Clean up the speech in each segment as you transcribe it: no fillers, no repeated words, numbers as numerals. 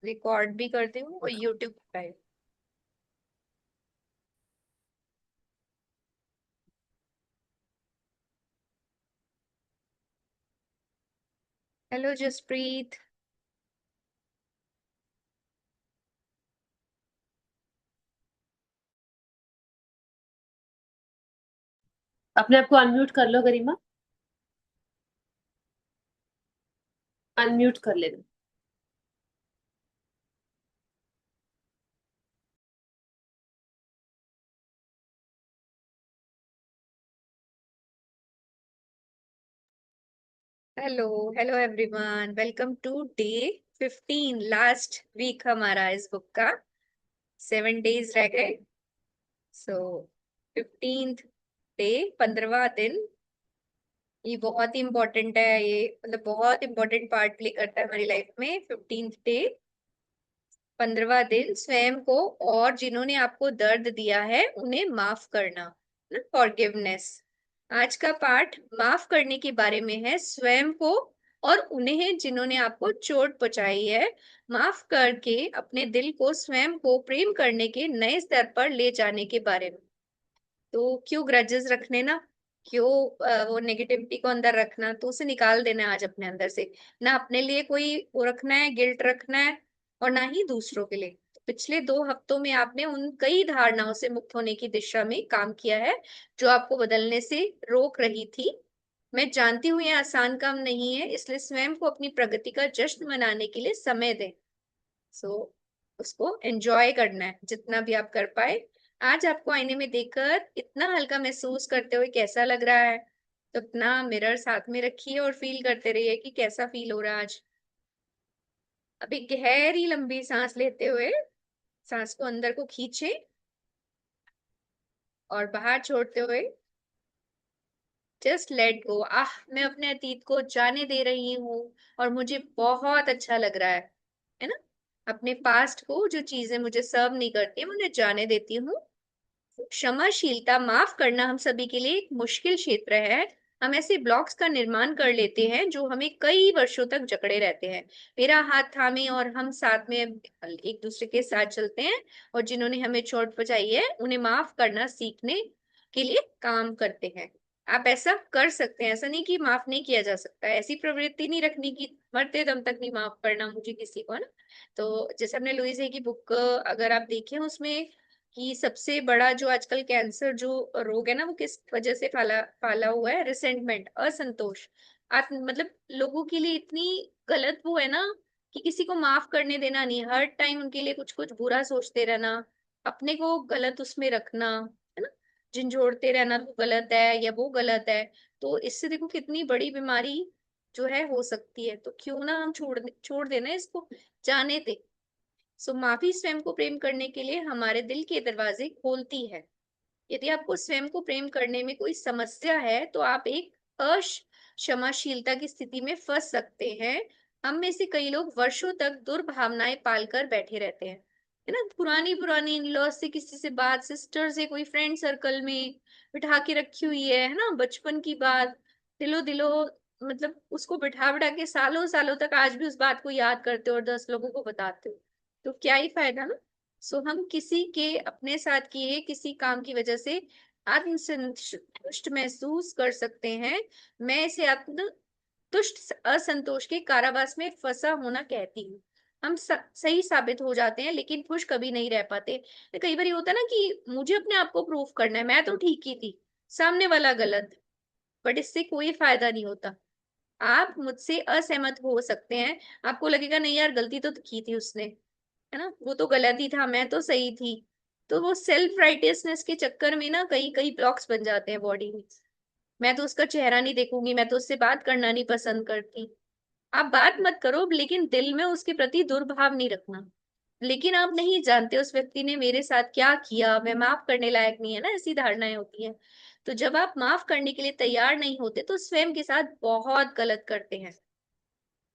Record भी करती हूँ और यूट्यूब पे। हेलो जसप्रीत। अपने आप को अनम्यूट कर लो गरिमा। अनम्यूट कर लेना। Hello hello everyone, welcome to day 15। Last week हमारा इस बुक का 7 डेज रह गए। सो 15th डे, 15वां दिन। ये बहुत ही इम्पोर्टेंट है, ये मतलब बहुत इम्पोर्टेंट पार्ट प्ले करता है हमारी लाइफ में। 15th डे, 15वां दिन, स्वयं को और जिन्होंने आपको दर्द दिया है उन्हें माफ करना, फॉरगिवनेस। आज का पाठ माफ करने के बारे में है, स्वयं को और उन्हें जिन्होंने आपको चोट पहुंचाई है। माफ करके अपने दिल को स्वयं को प्रेम करने के नए स्तर पर ले जाने के बारे में। तो क्यों ग्रजेस रखने ना, क्यों वो नेगेटिविटी को अंदर रखना, तो उसे निकाल देना है आज अपने अंदर से। ना अपने लिए कोई वो रखना है, गिल्ट रखना है, और ना ही दूसरों के लिए। तो पिछले 2 हफ्तों में आपने उन कई धारणाओं से मुक्त होने की दिशा में काम किया है जो आपको बदलने से रोक रही थी। मैं जानती हूँ ये आसान काम नहीं है, इसलिए स्वयं को अपनी प्रगति का जश्न मनाने के लिए समय दें। सो उसको एंजॉय करना है जितना भी आप कर पाए। आज आपको आईने में देखकर इतना हल्का महसूस करते हुए कैसा लग रहा है? तो अपना मिरर साथ में रखिए और फील करते रहिए कि कैसा फील हो रहा है आज। अभी गहरी लंबी सांस लेते हुए सांस को अंदर को खींचे और बाहर छोड़ते हुए जस्ट लेट गो। आह, मैं अपने अतीत को जाने दे रही हूँ और मुझे बहुत अच्छा लग रहा है ना। अपने पास्ट को, जो चीजें मुझे सर्व नहीं करती, मैं उन्हें जाने देती हूँ। क्षमाशीलता, माफ करना हम सभी के लिए एक मुश्किल क्षेत्र है। हम ऐसे ब्लॉक्स का निर्माण कर लेते हैं जो हमें कई वर्षों तक जकड़े रहते हैं। मेरा हाथ थामे और हम साथ में एक दूसरे के साथ चलते हैं, और जिन्होंने हमें चोट पहुंचाई है उन्हें माफ करना सीखने के लिए काम करते हैं। आप ऐसा कर सकते हैं, ऐसा नहीं कि माफ नहीं किया जा सकता है। ऐसी प्रवृत्ति नहीं रखनी कि मरते दम तक नहीं माफ करना मुझे किसी को, है ना। तो जैसे हमने लुईस है की बुक अगर आप देखें, उसमें कि सबसे बड़ा जो आजकल कैंसर जो रोग है ना, वो किस वजह से फैला फैला हुआ है? रिसेंटमेंट, असंतोष। आत्म मतलब लोगों के लिए इतनी गलत वो है ना, कि किसी को माफ करने देना नहीं, हर टाइम उनके लिए कुछ कुछ बुरा सोचते रहना, अपने को गलत उसमें रखना, है ना। झंझोड़ते रहना, तो गलत है या वो गलत है। तो इससे देखो कितनी बड़ी बीमारी जो है हो सकती है। तो क्यों ना हम छोड़ छोड़ देना इसको, जाने दे। सो माफी स्वयं को प्रेम करने के लिए हमारे दिल के दरवाजे खोलती है। यदि आपको स्वयं को प्रेम करने में कोई समस्या है तो आप एक क्षमाशीलता की स्थिति में फंस सकते हैं। हम में से कई लोग वर्षों तक दुर्भावनाएं पालकर बैठे रहते हैं, है ना। पुरानी पुरानी इन लॉज से, किसी से बात, सिस्टर से, कोई फ्रेंड सर्कल में बिठा के रखी हुई है ना, बचपन की बात, दिलो दिलो, मतलब उसको बिठा बिठा के सालों सालों तक आज भी उस बात को याद करते हो और 10 लोगों को बताते हो। तो क्या ही फायदा ना। सो हम किसी के अपने साथ किए किसी काम की वजह से आत्मसंतुष्ट महसूस कर सकते हैं। मैं इसे आत्म तुष्ट असंतोष के कारावास में फंसा होना कहती हूँ। हम सही साबित हो जाते हैं लेकिन खुश कभी नहीं रह पाते। तो कई बार ये होता है ना कि मुझे अपने आप को प्रूफ करना है, मैं तो ठीक ही थी, सामने वाला गलत। बट इससे कोई फायदा नहीं होता। आप मुझसे असहमत हो सकते हैं, आपको लगेगा नहीं यार, गलती तो की थी उसने, है ना, वो तो गलत ही था, मैं तो सही थी। तो वो सेल्फ राइटियसनेस के चक्कर में ना कई कई ब्लॉक्स बन जाते हैं बॉडी में। मैं तो उसका चेहरा नहीं देखूंगी, मैं तो उससे बात करना नहीं पसंद करती। आप बात मत करो लेकिन दिल में उसके प्रति दुर्भाव नहीं रखना। लेकिन आप नहीं जानते उस व्यक्ति ने मेरे साथ क्या किया, मैं माफ करने लायक नहीं है ना, ऐसी धारणाएं होती हैं। तो जब आप माफ करने के लिए तैयार नहीं होते तो स्वयं के साथ बहुत गलत करते हैं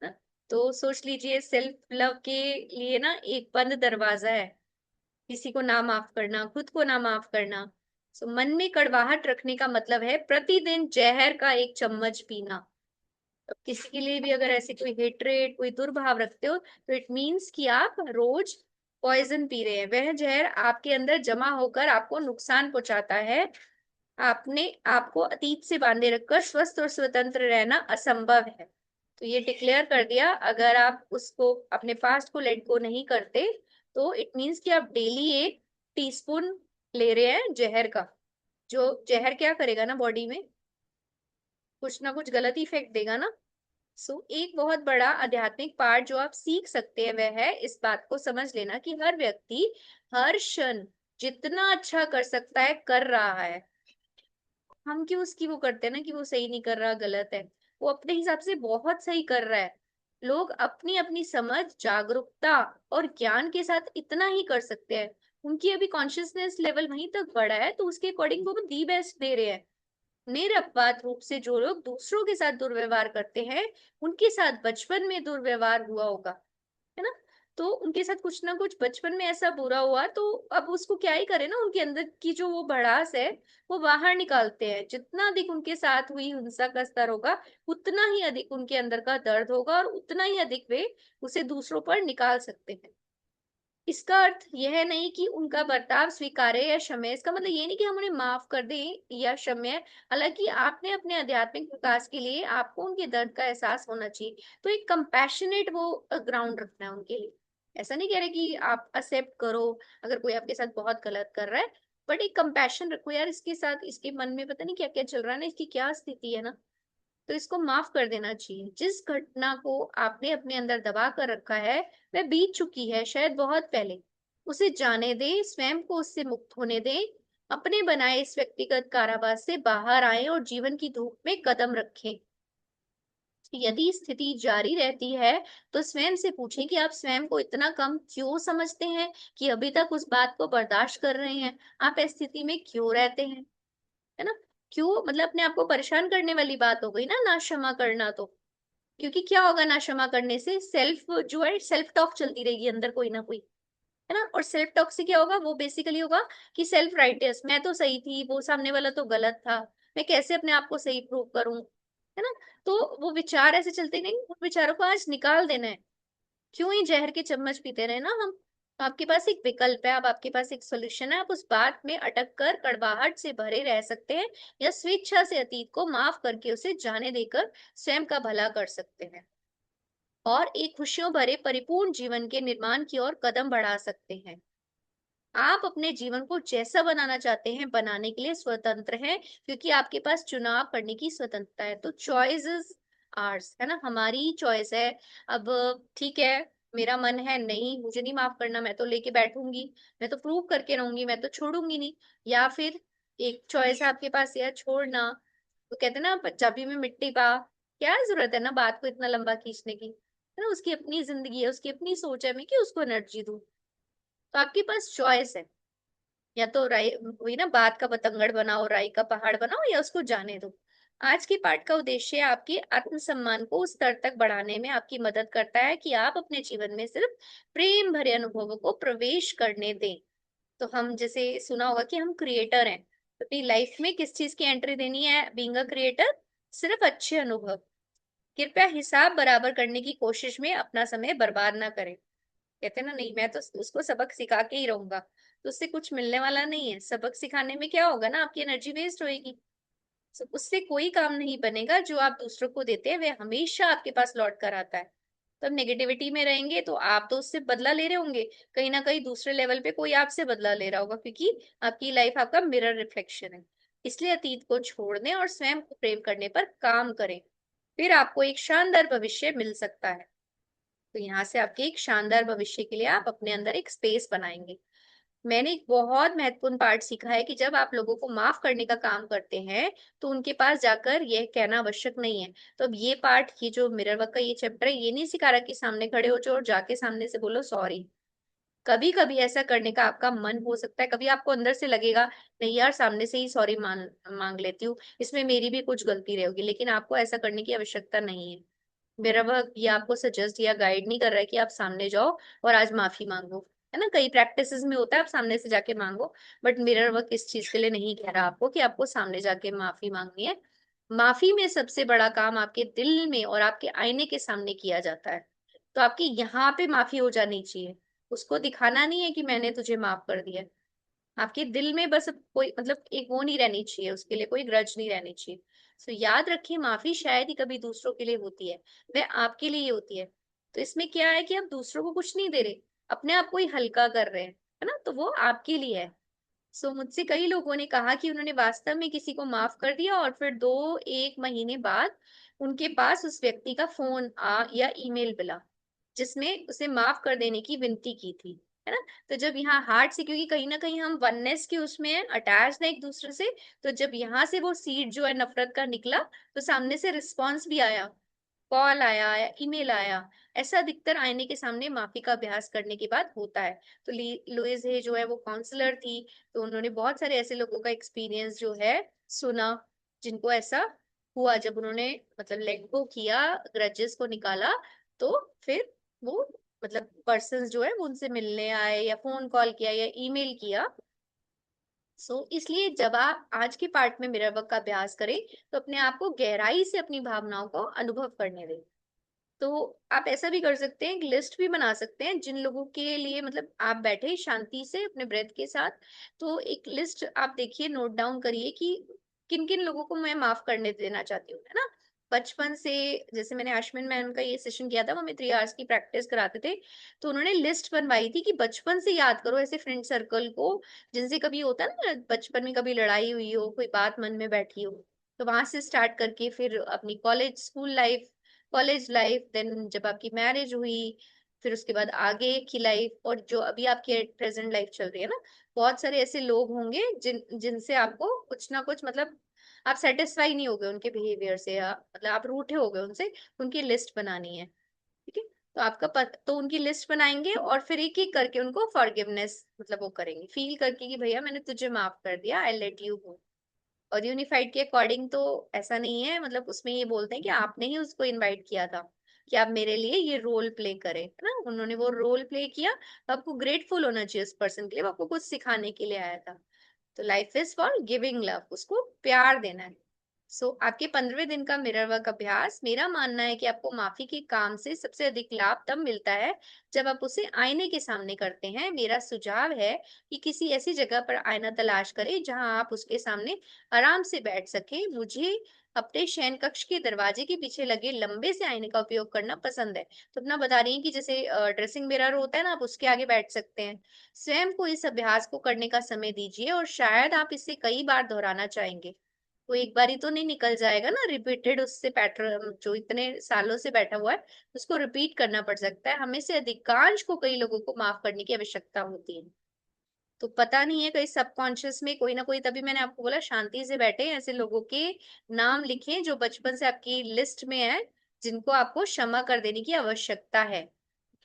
ना। तो सोच लीजिए, सेल्फ लव के लिए ना एक बंद दरवाजा है, किसी को ना माफ करना, खुद को ना माफ करना। सो मन में कड़वाहट रखने का मतलब है प्रतिदिन जहर का एक चम्मच पीना। अब किसी के लिए भी अगर ऐसे कोई हेट्रेड, कोई दुर्भाव रखते हो, तो इट मीन्स कि आप रोज पॉइजन पी रहे हैं। वह जहर आपके अंदर जमा होकर आपको नुकसान पहुंचाता है। आपने आपको अतीत से बांधे रखकर स्वस्थ और स्वतंत्र रहना असंभव है। तो ये डिक्लेयर कर दिया। अगर आप उसको, अपने पास्ट को लेट गो नहीं करते, तो इट मीन्स कि आप डेली 1 टीस्पून ले रहे हैं जहर का। जो जहर क्या करेगा ना बॉडी में, कुछ ना कुछ गलत इफेक्ट देगा ना। सो एक बहुत बड़ा आध्यात्मिक पाठ जो आप सीख सकते हैं वह है इस बात को समझ लेना कि हर व्यक्ति हर क्षण जितना अच्छा कर सकता है कर रहा है। हम क्यों उसकी वो करते हैं ना कि वो सही नहीं कर रहा, गलत है। वो अपने हिसाब से बहुत सही कर रहा है। लोग अपनी अपनी समझ, जागरूकता और ज्ञान के साथ इतना ही कर सकते हैं। उनकी अभी कॉन्शियसनेस लेवल वहीं तक बढ़ा है, तो उसके अकॉर्डिंग वो दी बेस्ट दे रहे हैं। निरपवाद रूप से जो लोग दूसरों के साथ दुर्व्यवहार करते हैं, उनके साथ बचपन में दुर्व्यवहार हुआ होगा, है ना। तो उनके साथ कुछ ना कुछ बचपन में ऐसा बुरा हुआ, तो अब उसको क्या ही करे ना, उनके अंदर की जो वो भड़ास है वो बाहर निकालते हैं। जितना अधिक उनके साथ हुई हिंसा का स्तर होगा, उतना ही अधिक उनके अंदर का दर्द होगा और उतना ही अधिक वे उसे दूसरों पर निकाल सकते हैं। इसका अर्थ यह नहीं कि उनका बर्ताव स्वीकार्य या क्षम्य। इसका मतलब ये नहीं कि हम उन्हें माफ कर दें या क्षम्य। हालांकि आपने अपने आध्यात्मिक विकास के लिए आपको उनके दर्द का एहसास होना चाहिए। तो एक कंपैशनेट वो ग्राउंड रखना है उनके लिए। ऐसा नहीं कह रहे कि आप एक्सेप्ट करो अगर कोई आपके साथ बहुत गलत कर रहा है, बट एक कंपैशन रखो यार, इसके साथ इसके मन में पता नहीं क्या क्या चल रहा है ना, इसकी क्या स्थिति है ना। तो इसको माफ कर देना चाहिए। जिस घटना को आपने अपने अंदर दबा कर रखा है वह बीत चुकी है, शायद बहुत पहले। उसे जाने दे, स्वयं को उससे मुक्त होने दे। अपने बनाए इस व्यक्तिगत कारावास से बाहर आए और जीवन की धूप में कदम रखें। यदि स्थिति जारी रहती है, तो स्वयं से पूछें कि आप स्वयं को इतना कम क्यों समझते हैं कि अभी तक उस बात को बर्दाश्त कर रहे हैं। आप इस स्थिति में क्यों रहते हैं, है ना। क्यों मतलब अपने आप को परेशान करने वाली बात हो गई ना, ना क्षमा करना तो। क्योंकि क्या होगा ना क्षमा करने से, सेल्फ जो है, सेल्फ टॉक चलती रहेगी अंदर कोई ना कोई, है ना। और सेल्फ टॉक से क्या होगा, वो बेसिकली होगा कि सेल्फ राइटियस, मैं तो सही थी, वो सामने वाला तो गलत था, मैं कैसे अपने आप को सही प्रूव करूं, है ना। तो वो विचार ऐसे चलते नहीं, उन विचारों को आज निकाल देना है। क्यों ही जहर के चम्मच पीते रहे ना हम। तो आपके पास एक विकल्प है, अब आपके पास एक सोल्यूशन है। आप उस बात में अटक कर कड़वाहट से भरे रह सकते हैं, या स्वेच्छा से अतीत को माफ करके उसे जाने देकर स्वयं का भला कर सकते हैं और एक खुशियों भरे परिपूर्ण जीवन के निर्माण की ओर कदम बढ़ा सकते हैं। आप अपने जीवन को जैसा बनाना चाहते हैं बनाने के लिए स्वतंत्र हैं, क्योंकि आपके पास चुनाव करने की स्वतंत्रता है। तो चॉइस इज आर्स, है ना, हमारी चॉइस है। अब ठीक है, मेरा मन है नहीं, मुझे नहीं माफ करना, मैं तो लेके बैठूंगी, मैं तो प्रूव करके रहूंगी, मैं तो छोड़ूंगी नहीं। या फिर एक चॉइस है आपके पास, या छोड़ना। तो कहते हैं ना, पंजाबी में मिट्टी पा, क्या जरूरत है ना बात को इतना लंबा खींचने की, है ना। उसकी अपनी जिंदगी है, उसकी अपनी सोच है, मैं क्यों उसको एनर्जी दूं। तो आपके पास चॉइस है, या तो राई, वही ना, बात का बतंगड़ बनाओ, राई का पहाड़ बनाओ, या उसको जाने दो। आज के पाठ का उद्देश्य आपके आत्मसम्मान को उस स्तर तक बढ़ाने में आपकी मदद करता है कि आप अपने जीवन में सिर्फ प्रेम भरे अनुभवों को प्रवेश करने दें। तो हम जैसे सुना होगा कि हम क्रिएटर हैं, तो अपनी लाइफ में किस चीज की एंट्री देनी है बीइंग अ क्रिएटर, सिर्फ अच्छे अनुभव। कृपया हिसाब बराबर करने की कोशिश में अपना समय बर्बाद ना करें। कहते हैं ना, नहीं मैं तो उसको सबक सिखा के ही रहूंगा, तो उससे कुछ मिलने वाला नहीं है। सबक सिखाने में क्या होगा ना, आपकी एनर्जी वेस्ट होएगी। So, उससे कोई काम नहीं बनेगा। जो आप दूसरों को देते हैं वह हमेशा आपके पास लौट कर आता है। तो अब नेगेटिविटी में रहेंगे तो आप तो उससे बदला ले रहे होंगे, कहीं ना कहीं दूसरे लेवल पे कोई आपसे बदला ले रहा होगा, क्योंकि आपकी लाइफ आपका मिरर रिफ्लेक्शन है। इसलिए अतीत को छोड़ दें और स्वयं को प्रेम करने पर काम करें, फिर आपको एक शानदार भविष्य मिल सकता है। तो यहाँ से आपके एक शानदार भविष्य के लिए आप अपने अंदर एक स्पेस बनाएंगे। मैंने एक बहुत महत्वपूर्ण पार्ट सीखा है कि जब आप लोगों को माफ करने का काम करते हैं, तो उनके पास जाकर यह कहना आवश्यक नहीं है। तो अब ये पार्ट, ये जो मिरर वर्क का ये चैप्टर है, ये नहीं सिखा रहा कि सामने खड़े हो जाओ और जाके सामने से बोलो सॉरी। कभी कभी ऐसा करने का आपका मन हो सकता है, कभी आपको अंदर से लगेगा नहीं यार, सामने से ही सॉरी मांग मांग लेती हूँ, इसमें मेरी भी कुछ गलती रहेगी, लेकिन आपको ऐसा करने की आवश्यकता नहीं है। मेरा वर्क ये आपको सजेस्ट या गाइड नहीं कर रहा है कि आप सामने जाओ और आज माफी मांगो, है ना। कई प्रैक्टिसेस में होता है आप सामने से जाके मांगो, बट मिरर वर्क इस चीज के लिए नहीं कह रहा आपको कि आपको सामने जाके माफी मांगनी है। माफी में सबसे बड़ा काम आपके दिल में और आपके आईने के सामने किया जाता है। तो आपकी यहाँ पे माफी हो जानी चाहिए। उसको दिखाना नहीं है कि मैंने तुझे माफ कर दिया। आपके दिल में बस कोई मतलब एक वो नहीं रहनी चाहिए, उसके लिए कोई ग्रज नहीं रहनी चाहिए। सो याद रखिए, माफी शायद ही कभी दूसरों के लिए होती है, वह आपके लिए ही होती है। तो इसमें क्या है कि आप दूसरों को कुछ नहीं दे रहे, अपने आप को ही हल्का कर रहे हैं, है ना, तो वो आपके लिए है। सो मुझसे कई लोगों ने कहा कि उन्होंने वास्तव में किसी को माफ कर दिया और फिर 2-1 महीने बाद उनके पास उस व्यक्ति का फोन या ईमेल मिला, जिसमें उसे माफ कर देने की विनती की थी, है ना। तो जब यहाँ हार्ट से, क्योंकि कहीं ना कहीं हम वननेस के उसमें अटैच है एक दूसरे से, तो जब यहाँ से वो सीड जो है नफरत का निकला, तो सामने से रिस्पॉन्स भी आया, कॉल आया या ईमेल आया। ऐसा अधिकतर आईने के सामने माफी का अभ्यास करने के बाद होता है। तो लुइस है जो है वो काउंसलर थी, तो उन्होंने बहुत सारे ऐसे लोगों का एक्सपीरियंस जो है सुना, जिनको ऐसा हुआ जब उन्होंने मतलब लेट गो किया, ग्रजेस को निकाला, तो फिर वो मतलब पर्सन जो है वो उनसे मिलने आए या फोन कॉल किया या ईमेल किया। इसलिए जब आप आज के पार्ट में मिरर वर्क का अभ्यास करें, तो अपने आप को गहराई से अपनी भावनाओं को अनुभव करने दें। तो आप ऐसा भी कर सकते हैं, एक लिस्ट भी बना सकते हैं जिन लोगों के लिए मतलब आप बैठे शांति से अपने ब्रेथ के साथ, तो एक लिस्ट आप देखिए, नोट डाउन करिए कि किन किन लोगों को मैं माफ करने देना चाहती हूँ, है ना। बचपन से, जैसे मैंने अश्विन मैम का ये सेशन किया था, वो हमें 3 आवर्स की प्रैक्टिस कराते थे, तो उन्होंने लिस्ट बनवाई थी कि बचपन से याद करो ऐसे फ्रेंड सर्कल को जिनसे कभी होता है ना बचपन में कभी लड़ाई हुई हो, कोई बात मन में बैठी हो। तो वहां से स्टार्ट करके फिर अपनी कॉलेज लाइफ, देन जब आपकी मैरिज हुई, फिर उसके बाद आगे की लाइफ, और जो अभी आपकी प्रेजेंट लाइफ चल रही है ना, बहुत सारे ऐसे लोग होंगे जिनसे आपको कुछ ना कुछ मतलब आप सेटिस्फाई नहीं हो गए उनके बिहेवियर से, या मतलब आप रूठे हो गए उनसे, उनकी लिस्ट बनानी है। ठीक है। तो तो उनकी लिस्ट बनाएंगे और फिर एक एक करके उनको फॉरगिवनेस मतलब वो करेंगे, फील करके कि भैया मैंने तुझे माफ कर दिया, आई लेट यू गो। और यूनिफाइड के अकॉर्डिंग तो ऐसा नहीं है, मतलब उसमें ये बोलते हैं कि आपने ही उसको इनवाइट किया था कि आप मेरे लिए ये रोल प्ले करें, है ना, उन्होंने वो रोल प्ले किया। तो आपको ग्रेटफुल होना चाहिए उस पर्सन के लिए, वो आपको कुछ सिखाने के लिए आया था। तो life is for giving love, उसको प्यार देना है। आपके 15वें दिन का मिरर वर्क अभ्यास, मेरा मानना है कि आपको माफी के काम से सबसे अधिक लाभ तब मिलता है जब आप उसे आईने के सामने करते हैं। मेरा सुझाव है कि किसी ऐसी जगह पर आईना तलाश करें जहां आप उसके सामने आराम से बैठ सके। मुझे अपने शयन कक्ष के दरवाजे के पीछे लगे लंबे से आईने का उपयोग करना पसंद है। तो अपना बता रही हैं कि जैसे ड्रेसिंग मिरर होता है ना, आप उसके आगे बैठ सकते हैं। स्वयं को इस अभ्यास को करने का समय दीजिए और शायद आप इसे कई बार दोहराना चाहेंगे। वो एक बारी तो नहीं निकल जाएगा ना, रिपीटेड उससे पैटर्न जो इतने सालों से बैठा हुआ है, उसको रिपीट करना पड़ सकता है। हमें से अधिकांश को कई लोगों को माफ करने की आवश्यकता होती है। तो पता नहीं है, कहीं सबकॉन्शियस में कोई ना कोई, तभी मैंने आपको बोला शांति से बैठे ऐसे लोगों के नाम लिखें जो बचपन से आपकी लिस्ट में है, जिनको आपको क्षमा कर देने की आवश्यकता है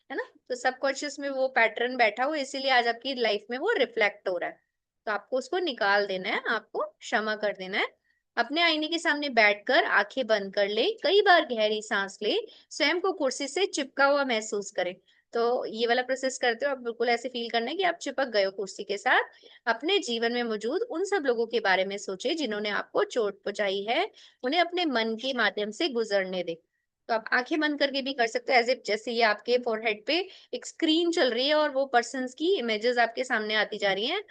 ना। तो सबकॉन्शियस में वो पैटर्न बैठा हुआ है, इसीलिए आज आपकी लाइफ में वो रिफ्लेक्ट हो रहा है। तो आपको उसको निकाल देना है, आपको क्षमा कर देना है। अपने आईने के सामने बैठकर आंखें बंद कर ले, कई बार गहरी सांस ले, स्वयं को कुर्सी से चिपका हुआ महसूस करें। तो ये वाला प्रोसेस करते हो आप, बिल्कुल ऐसे फील करना है कि आप चिपक गए हो कुर्सी के साथ। अपने जीवन में मौजूद उन सब लोगों के बारे में सोचे जिन्होंने आपको चोट पहुंचाई है, उन्हें अपने मन के माध्यम से गुजरने दे। तो आप आंखें बंद करके भी कर सकते हो, एज इफ जैसे ये आपके फोरहेड पे एक स्क्रीन चल रही है और वो पर्सन्स की इमेजेस आपके सामने आती जा रही हैं।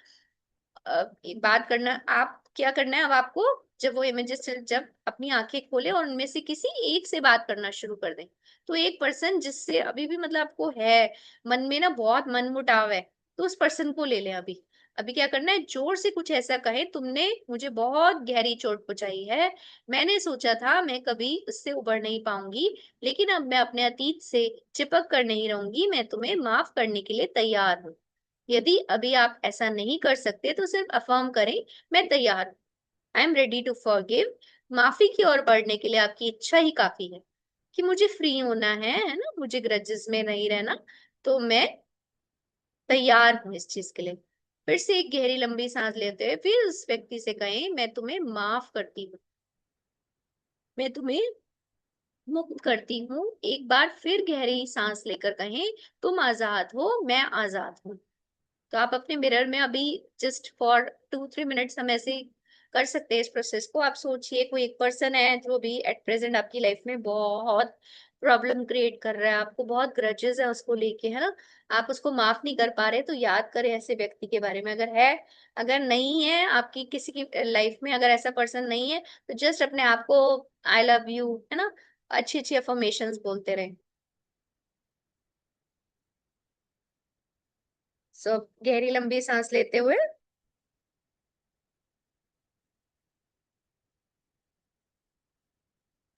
एक बात करना, आप क्या करना है अब आपको, जब वो इमेजेस जब अपनी आंखें खोले और उनमें से किसी एक से बात करना शुरू कर दें। तो एक पर्सन जिससे अभी भी मतलब आपको है मन में ना बहुत मन मुटाव है, तो उस पर्सन को ले लें अभी। अभी क्या करना है, जोर से कुछ ऐसा कहे, तुमने मुझे बहुत गहरी चोट पहुंचाई है, मैंने सोचा था मैं कभी उससे उबर नहीं पाऊंगी, लेकिन अब मैं अपने अतीत से चिपक कर नहीं रहूंगी, मैं तुम्हें माफ करने के लिए तैयार हूँ। यदि अभी आप ऐसा नहीं कर सकते तो सिर्फ अफर्म करें, मैं तैयार, I am ready to forgive. माफी की ओर बढ़ने के लिए आपकी इच्छा ही काफी है कि मुझे फ्री होना है ना, मुझे ग्रजेस में नहीं रहना, तो मैं तैयार हूं इस चीज के लिए। फिर से एक गहरी लंबी सांस लेते हुए फिर उस व्यक्ति से कहें, मैं तुम्हें माफ करती हूँ, मैं तुम्हें मुक्त करती हूँ। एक बार फिर गहरी सांस लेकर कहें, तुम आजाद हो, मैं आजाद हूँ। तो आप अपने मिरर में अभी जस्ट फॉर 2-3 मिनट्स हम ऐसे कर सकते हैं इस प्रोसेस को। आप सोचिए कोई एक पर्सन है जो भी एट प्रेजेंट आपकी लाइफ में बहुत प्रॉब्लम क्रिएट कर रहा है, आपको बहुत ग्रजेस है उसको लेके, है ना, आप उसको माफ नहीं कर पा रहे, तो याद करें ऐसे व्यक्ति के बारे में। अगर है, अगर नहीं है आपकी किसी की लाइफ में, अगर ऐसा पर्सन नहीं है, तो जस्ट अपने आप को आई लव यू, है ना, अच्छी अच्छी अफर्मेशंस बोलते रहे। सो गहरी लंबी सांस लेते हुए,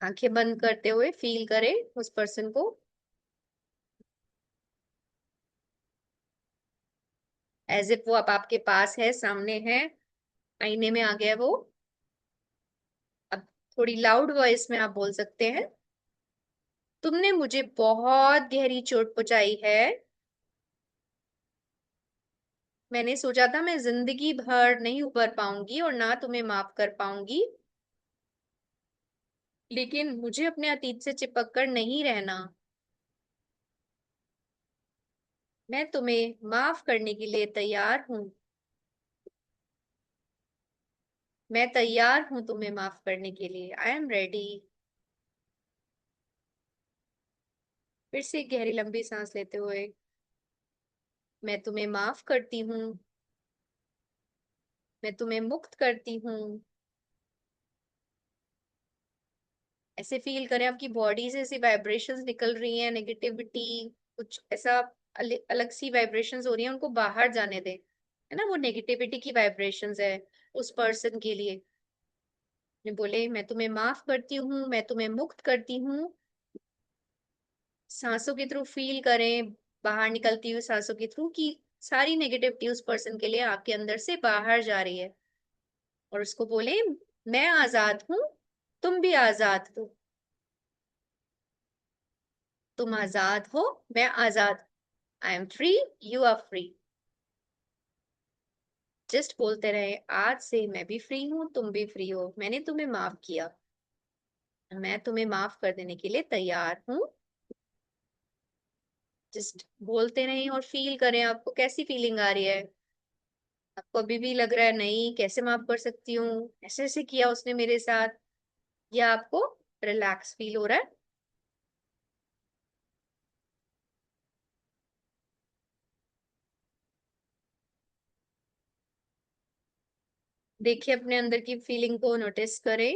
आंखें बंद करते हुए फील करें उस पर्सन को, एज इफ वो अब आपके पास है, सामने है, आईने में आ गया है वो। अब थोड़ी लाउड वॉइस में आप बोल सकते हैं, तुमने मुझे बहुत गहरी चोट पहुंचाई है। मैंने सोचा था मैं जिंदगी भर नहीं उबर पाऊंगी और ना तुम्हें माफ कर पाऊंगी, लेकिन मुझे अपने अतीत से चिपक कर नहीं रहना। मैं तुम्हें माफ करने के लिए तैयार हूँ। मैं तैयार हूँ तुम्हें माफ करने के लिए, आई एम रेडी। फिर से गहरी लंबी सांस लेते हुए, मैं तुम्हें माफ करती हूँ। मैं तुम्हें मुक्त करती हूँ। ऐसे फील करें आपकी बॉडी से ऐसी वाइब्रेशंस निकल रही हैं, नेगेटिविटी कुछ ऐसा अलग सी वाइब्रेशंस हो रही हैं, उनको बाहर जाने दें, है ना, वो नेगेटिविटी की वाइब्रेशंस है उस पर्सन के लिए। बोले मैं तुम्हें माफ करती हूँ, मैं तुम्हें मुक्त करती हूँ। सांसों के थ्रू फील करें, बाहर निकलती हुई सांसों के थ्रू, कि सारी नेगेटिविटी उस पर्सन के लिए आपके अंदर से बाहर जा रही है। और उसको बोले मैं आजाद हूँ, तुम भी आजाद हो। तुम आजाद हो, मैं आजाद, I am free, you are free. Just बोलते रहे, आज से मैं भी फ्री हूँ, तुम भी फ्री हो, मैंने तुम्हें माफ किया, मैं तुम्हें माफ कर देने के लिए तैयार हूँ। जस्ट बोलते रहें और फील करें आपको कैसी फीलिंग आ रही है। आपको अभी भी लग रहा है नहीं कैसे माफ कर सकती हूँ, ऐसे ऐसे किया उसने मेरे साथ, या आपको रिलैक्स फील हो रहा है। देखिए अपने अंदर की फीलिंग को नोटिस करें।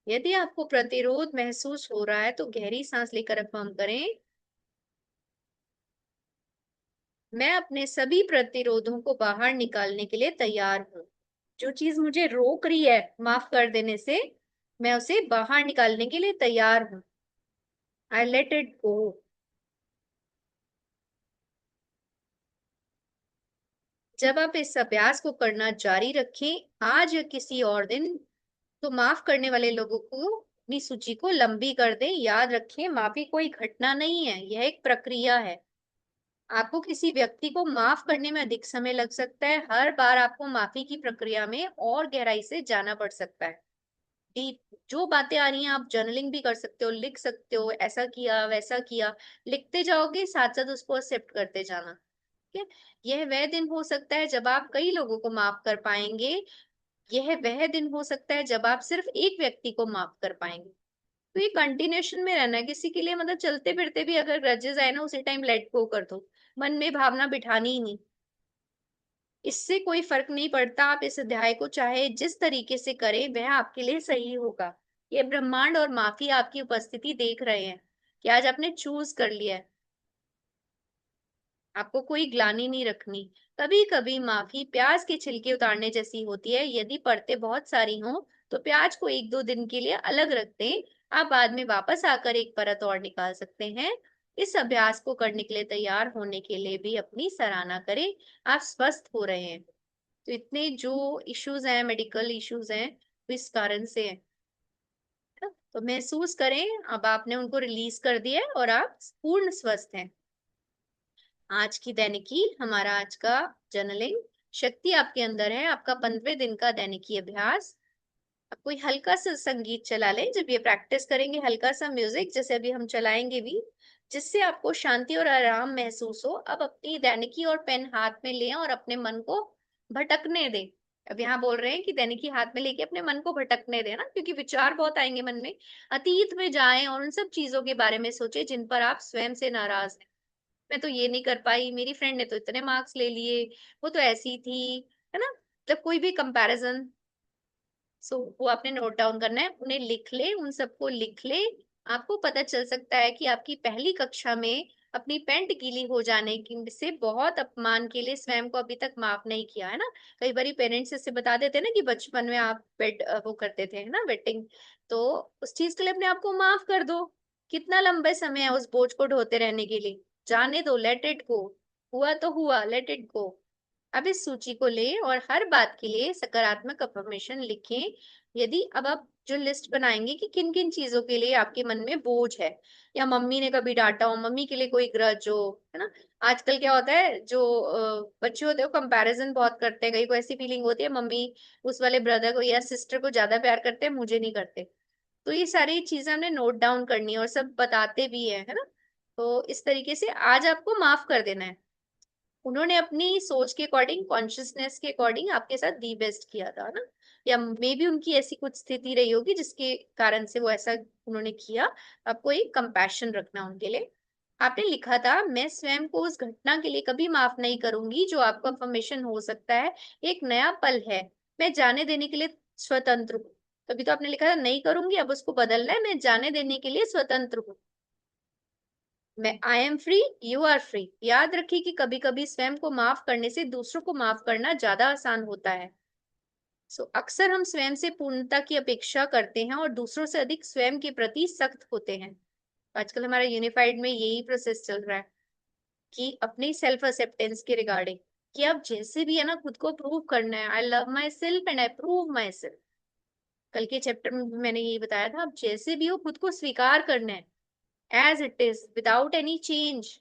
यदि आपको प्रतिरोध महसूस हो रहा है तो गहरी सांस लेकर अफर्म करें, मैं अपने सभी प्रतिरोधों को बाहर निकालने के लिए तैयार हूँ। जो चीज मुझे रोक रही है माफ कर देने से, मैं उसे बाहर निकालने के लिए तैयार हूँ। I let it go. जब आप इस अभ्यास को करना जारी रखें, आज या किसी और दिन, तो माफ करने वाले लोगों को अपनी सूची को लंबी कर दें। याद रखें, माफी कोई घटना नहीं है, यह एक प्रक्रिया है। आपको किसी व्यक्ति को माफ करने में अधिक समय लग सकता है, हर बार आपको माफी की प्रक्रिया में और गहराई से जाना पड़ सकता है। जो बातें आ रही हैं आप जर्नलिंग भी कर सकते हो, लिख सकते हो, ऐसा किया वैसा किया, लिखते जाओगे, साथ साथ उसको एक्सेप्ट करते जाना। ठीक है, यह वह दिन हो सकता है जब आप कई लोगों को माफ कर पाएंगे। यह वह दिन हो सकता है जब आप सिर्फ एक व्यक्ति को माफ कर पाएंगे। तो ये कंटिन्यूशन में रहना है किसी के लिए, मतलब चलते फिरते भी अगर ग्रजेस आए ना, उसी टाइम लेट गो कर दो, मन में भावना बिठानी ही नहीं। इससे कोई फर्क नहीं पड़ता, आप इस अध्याय को चाहे जिस तरीके से करें वह आपके लिए सही होगा। ये ब्रह्मांड और माफी आपकी उपस्थिति देख रहे हैं कि आज आपने चूज कर लिया है। आपको कोई ग्लानि नहीं रखनी। कभी कभी माफी प्याज के छिलके उतारने जैसी होती है, यदि परतें बहुत सारी हों तो प्याज को एक दो दिन के लिए अलग रख दें। आप बाद में वापस आकर एक परत और निकाल सकते हैं। इस अभ्यास को करने के लिए तैयार होने के लिए भी अपनी सराहना करें। आप स्वस्थ हो रहे हैं। तो इतने जो इश्यूज हैं, मेडिकल इश्यूज हैं, वो इस कारण से है। तो महसूस करें अब आपने उनको रिलीज कर दिया है और आप पूर्ण स्वस्थ हैं। आज की दैनिकी, हमारा आज का जर्नलिंग, शक्ति आपके अंदर है, आपका 15वें दिन का दैनिकी अभ्यास। अब कोई हल्का सा संगीत चला लें, जब ये प्रैक्टिस करेंगे हल्का सा म्यूजिक जैसे अभी हम चलाएंगे भी, जिससे आपको शांति और आराम महसूस हो। अब अपनी दैनिकी और पेन हाथ में लें और अपने मन को भटकने दे। अब यहाँ बोल रहे हैं कि दैनिकी हाथ में लेके अपने मन को भटकने दे ना, क्योंकि विचार बहुत आएंगे मन में। अतीत में जाएं और उन सब चीजों के बारे में सोचे जिन पर आप स्वयं से नाराज हैं। मैं तो ये नहीं कर पाई, मेरी फ्रेंड ने तो इतने मार्क्स ले लिए, वो तो ऐसी थी, है ना। मतलब कोई भी कंपैरिजन, सो वो आपने नोट डाउन करना है, उन्हें लिख ले, उन सबको लिख ले। आपको पता चल सकता है कि आपकी पहली कक्षा में अपनी पैंट गीली हो जाने की से बहुत अपमान के लिए स्वयं को अभी तक माफ नहीं किया है ना। कई बार पेरेंट्स इससे बता देते हैं ना कि बचपन में आप वो करते थे, है ना, वेटिंग। तो उस चीज के लिए अपने आप को माफ कर दो। कितना लंबे समय है उस बोझ को ढोते रहने के लिए। जाने दो, लेट इट गो। हुआ तो हुआ, लेट इट गो। अब इस सूची को लें और हर बात के लिए सकारात्मक अफर्मेशन लिखें। यदि अब आप जो लिस्ट बनाएंगे कि किन किन चीजों के लिए आपके मन में बोझ है, या मम्मी ने कभी डांटा हो, मम्मी के लिए कोई ग्रज हो, है ना। आजकल क्या होता है, जो बच्चे होते हैं कंपैरिजन बहुत करते हैं, कई को ऐसी फीलिंग होती है मम्मी उस वाले ब्रदर को या सिस्टर को ज्यादा प्यार करते हैं, मुझे नहीं करते। तो ये सारी चीजें हमने नोट डाउन करनी है और सब बताते भी है ना। तो इस तरीके से आज आपको माफ कर देना है। उन्होंने अपनी सोच के अकॉर्डिंग, कॉन्शियसनेस के अकॉर्डिंग आपके साथ दी बेस्ट किया था ना। या मे बी उनकी ऐसी कुछ स्थिति रही होगी जिसके कारण से वो ऐसा उन्होंने किया। आपको एक कंपैशन रखना उनके लिए। आपने लिखा था, मैं स्वयं को उस घटना के लिए कभी माफ नहीं करूंगी जो आपको अफर्मेशन हो सकता है एक नया पल है, मैं जाने देने के लिए स्वतंत्र हूँ। तभी तो आपने लिखा था नहीं करूंगी, अब उसको बदलना है, मैं जाने देने के लिए स्वतंत्र हूँ। मैं I am free, you are free. याद रखिए कि कभी कभी स्वयं को माफ करने से दूसरों को माफ करना ज्यादा आसान होता है। अक्सर हम स्वयं से पूर्णता की अपेक्षा करते हैं और दूसरों से अधिक स्वयं के प्रति सख्त होते हैं। आजकल हमारा यूनिफाइड में यही प्रोसेस चल रहा है कि अपनी सेल्फ एक्सेप्टेंस के रिगार्डिंग, कि आप जैसे भी है ना खुद को प्रूव करना है। आई love myself and I prove my self. कल के चैप्टर में भी मैंने यही बताया था, आप जैसे भी हो खुद को स्वीकार करना है as it is without any change.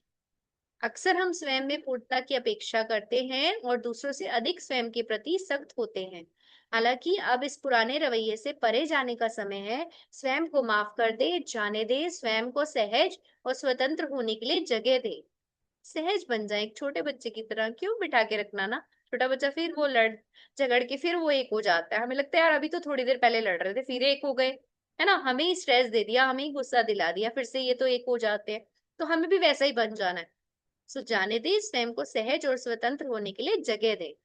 अक्सर हम स्वयं में पूर्णता की अपेक्षा करते हैं और दूसरों से अधिक स्वयं के प्रति सख्त होते हैं। हालांकि अब इस पुराने रवैये से परे जाने का समय है। स्वयं को माफ कर दे, जाने दे, स्वयं को सहज और स्वतंत्र होने के लिए जगह दे। सहज बन जाए, एक छोटे बच्चे की तरह क्यों बिठा के रखना ना। छोटा बच्चा फिर वो लड़ झगड़ के फिर वो एक हो जाता है, हमें लगता है यार अभी तो थोड़ी देर पहले लड़ रहे थे फिर एक हो गए, है ना। हमें ही स्ट्रेस दे दिया, हमें ही गुस्सा दिला दिया, फिर से ये तो एक हो जाते हैं। तो हमें भी वैसा ही बन जाना है। जाने दे, स्वयं को सहज और स्वतंत्र होने के लिए जगह दे।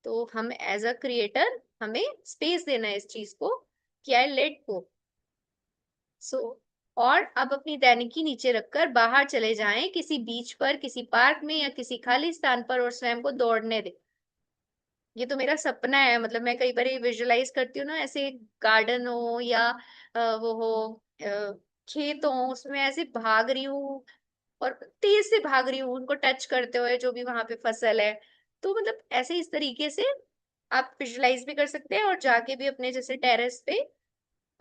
तो हम एज अ क्रिएटर हमें स्पेस देना है इस चीज को कि आई लेट गो। सो और अब अपनी दैनिकी नीचे रखकर बाहर चले जाएं, किसी बीच पर, किसी पार्क में या किसी खाली स्थान पर, और स्वयं को दौड़ने दे। ये तो मेरा सपना है, मतलब मैं कई बार विजुअलाइज करती हूँ ना, ऐसे गार्डन हो या वो हो, खेत हो, उसमें ऐसे भाग रही हूँ और तेज से भाग रही हूँ उनको टच करते हुए जो भी वहां पे फसल है। तो मतलब ऐसे इस तरीके से आप विजुलाइज भी कर सकते हैं और जाके भी अपने जैसे टेरेस पे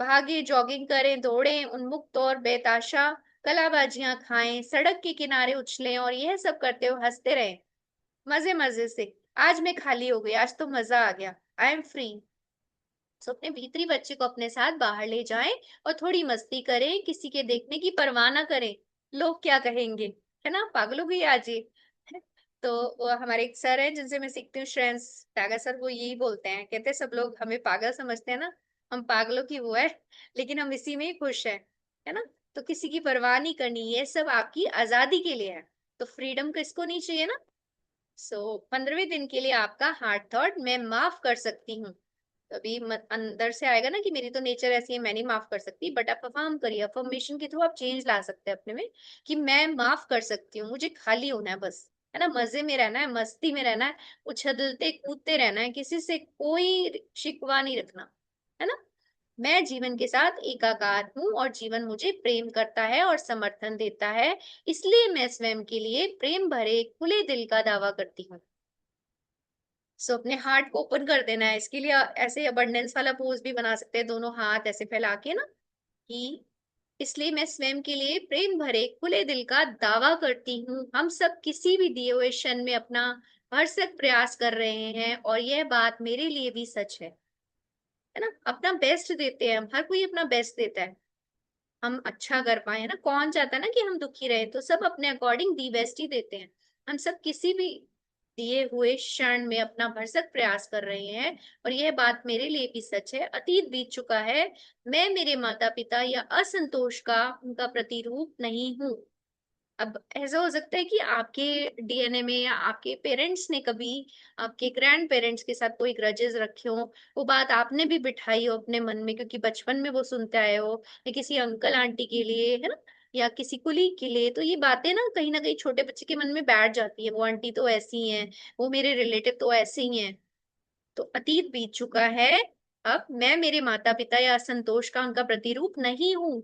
भागे, जॉगिंग करें, दौड़ें, उन्मुक्त और बेताशा कलाबाजियां खाएं, सड़क के किनारे उछलें और यह सब करते हुए हंसते रहें मजे मजे से। आज मैं खाली हो गई, आज तो मजा आ गया, आई एम फ्री। अपने भीतरी बच्चे को अपने साथ बाहर ले जाएं और थोड़ी मस्ती करें, किसी के देखने की परवाह ना करें। लोग क्या कहेंगे, है ना, पागलों की आज ये। तो वो हमारे एक सर है जिनसे मैं सीखती हूँ, श्रेयांश टागा सर, वो यही बोलते हैं, कहते हैं सब लोग हमें पागल समझते हैं ना, हम पागलों की वो है, लेकिन हम इसी में ही खुश है ना। तो किसी की परवाह नहीं करनी, ये सब आपकी आजादी के लिए है। तो फ्रीडम किसको नहीं चाहिए ना। 15वें दिन के लिए आपका हार्ट थॉट, मैं माफ कर सकती हूँ। तभी अंदर से आएगा ना कि मेरी तो नेचर ऐसी है, मैं नहीं माफ कर सकती, बट आप अफर्म करिए, अफर्मेशन के थ्रू आप चेंज ला सकते हैं अपने में कि मैं माफ कर सकती हूँ, मुझे खाली होना है बस, है ना, मजे में रहना है, मस्ती में रहना है, उछलते कूदते रहना है, किसी से कोई शिकवा नहीं रखना, है ना। मैं जीवन के साथ एकाकार हूँ और जीवन मुझे प्रेम करता है और समर्थन देता है, इसलिए मैं स्वयं के लिए प्रेम भरे खुले दिल का दावा करती हूँ। अपने हार्ट को ओपन कर देना है, इसके लिए ऐसे अबंडेंस वाला पोज भी बना सकते हैं, दोनों हाथ ऐसे फैला के ना, कि इसलिए मैं स्वयं के लिए प्रेम भरे खुले दिल का दावा करती हूँ। हम सब किसी भी दिए हुए क्षण में अपना भरसक प्रयास कर रहे हैं और यह बात मेरे लिए भी सच है ना। अपना बेस्ट देते हैं हम, हर कोई अपना बेस्ट देता है, हम अच्छा कर पाए, है ना। कौन चाहता है ना कि हम दुखी रहे, तो सब अपने अकॉर्डिंग दी बेस्ट ही देते हैं। हम सब किसी भी दिए हुए क्षण में अपना भरसक प्रयास कर रहे हैं। और यह बात मेरे लिए भी सच है, अतीत बीत चुका है। मैं मेरे माता पिता या असंतोष का उनका प्रतिरूप नहीं हूँ। अब ऐसा हो सकता है कि आपके डीएनए में या आपके पेरेंट्स ने कभी आपके ग्रैंड पेरेंट्स के साथ कोई ग्रजेस रखे हो, वो बात आपने भी बिठाई हो अपने मन में क्योंकि बचपन में वो सुनते आए हो, या किसी अंकल आंटी के लिए, है ना, या किसी कुलीग के लिए, तो ये बातें ना कहीं छोटे बच्चे के मन में बैठ जाती है, वो आंटी तो ऐसी हैं, वो मेरे रिलेटिव तो ऐसे ही हैं। तो अतीत बीत चुका है। अब मैं मेरे माता पिता या असंतोष का उनका प्रतिरूप नहीं हूँ।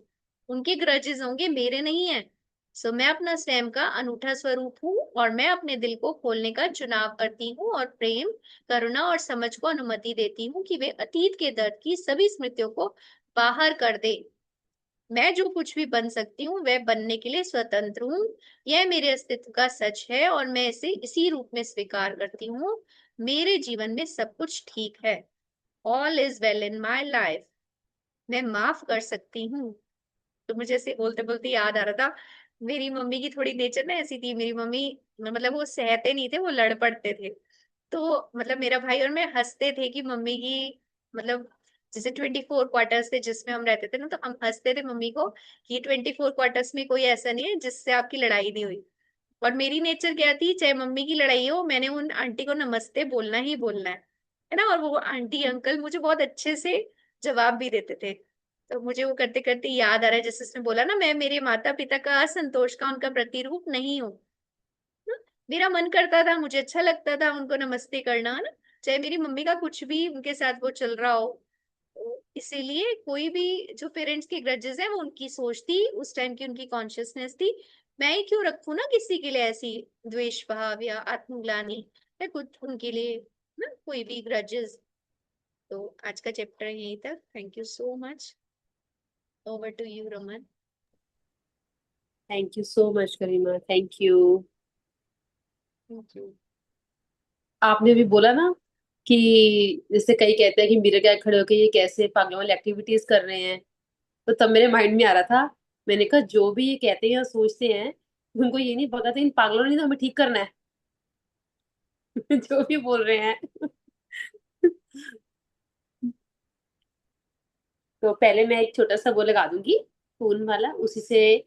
उनके ग्रजेस होंगे, मेरे नहीं है। सो मैं अपना स्वयं का अनूठा स्वरूप हूँ, और मैं अपने दिल को खोलने का चुनाव करती हूँ और प्रेम, करुणा और समझ को अनुमति देती हूँ कि वे अतीत के दर्द की सभी स्मृतियों को बाहर कर दे। मैं जो कुछ भी बन सकती हूँ वह बनने के लिए स्वतंत्र हूँ। यह मेरे अस्तित्व का सच है और मैं इसे इसी रूप में स्वीकार करती हूँ। मेरे जीवन में सब कुछ ठीक है। All is well in my life. मैं माफ कर सकती हूँ। तो मुझे ऐसे बोलते बोलते याद आ रहा था, मेरी मम्मी की थोड़ी नेचर ना ऐसी थी। मेरी मम्मी मतलब वो सहते नहीं थे, वो लड़ पड़ते थे। तो मतलब मेरा भाई और मैं हंसते थे कि मम्मी की मतलब जैसे 24 क्वार्टर्स थे जिसमें हम रहते थे ना, तो हम हंसते थे मम्मी को कि 24 क्वार्टर्स में कोई ऐसा नहीं है जिससे आपकी लड़ाई नहीं हुई। और मेरी नेचर क्या थी, चाहे मम्मी की लड़ाई हो, मैंने उन आंटी को नमस्ते बोलना ही बोलना है ना। और वो आंटी अंकल मुझे बहुत अच्छे से जवाब भी देते थे। तो मुझे वो करते करते याद आ रहा है, जैसे उसने बोला ना, मैं मेरे माता पिता का असंतोष का उनका प्रतिरूप नहीं हूँ ना। मेरा मन करता था, मुझे अच्छा लगता था उनको नमस्ते करना, है ना, चाहे मेरी मम्मी का कुछ भी उनके साथ वो चल रहा हो। तो इसीलिए कोई भी जो पेरेंट्स के ग्रजेस है वो उनकी सोच थी, उस टाइम की उनकी कॉन्शियसनेस थी। मैं ही क्यों रखूं ना किसी के लिए ऐसी द्वेष भाव या आत्मग्लानि या कुछ उनके लिए ना कोई भी ग्रजेस। तो आज का चैप्टर यहीं तक। Thank you so much. Over to you, Raman. Thank you so much Karima, thank you. Thank you. आपने भी बोला ना कि जैसे कई कहते हैं कि मिरर के आगे खड़े होकर ये कैसे पागलों वाली एक्टिविटीज कर रहे हैं, तो तब मेरे माइंड में आ रहा था। मैंने कहा जो भी ये कहते हैं या सोचते हैं, उनको ये नहीं पता था इन पागलों ने नहीं तो हमें ठीक करना है। जो भी बोल रहे हैं। तो पहले मैं एक छोटा सा वो लगा दूंगी, खून वाला, उसी से